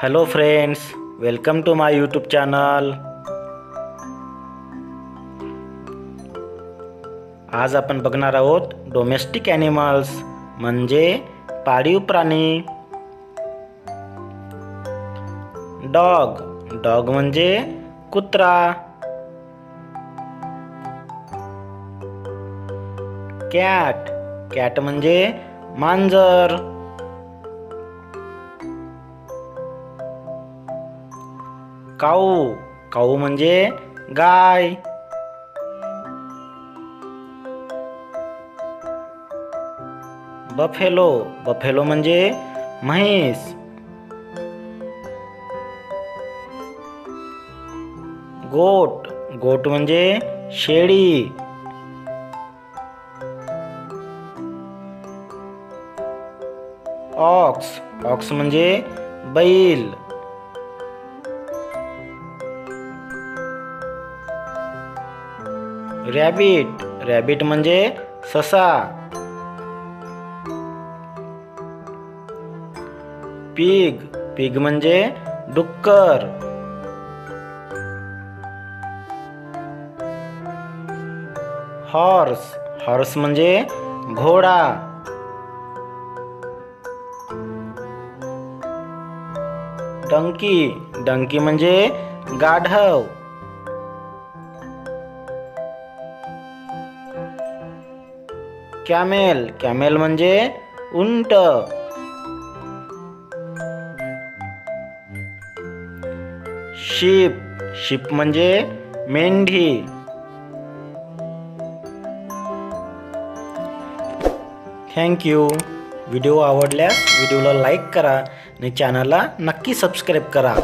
Hello friends, welcome to my YouTube channel. आज आपण बघणार आहोत डोमेस्टिक ॲनिमल्स म्हणजे पाळीव प्राणी। डॉग डॉग म्हणजे कुत्रा। कॅट कॅट म्हणजे मांजर। काऊ काऊ म्हणजे गाय। बफेलो बफेलो म्हणजे म्हैस। गोट गोट म्हणजे शेळी। ऑक्स ऑक्स म्हणजे बैल। रॅबिट रॅबिट म्हणजे ससा। पिग पिग म्हणजे डुक्कर। हॉर्स हॉर्स म्हणजे घोडा। डंकी डंकी म्हणजे गाढव। कॅमेल कॅमेल म्हणजे उंट। शीप शीप म्हणजे मेंढी। थँक्यू। व्हिडिओ आवडल्यास व्हिडिओला लाईक करा आणि चॅनलला नक्की सबस्क्राईब करा।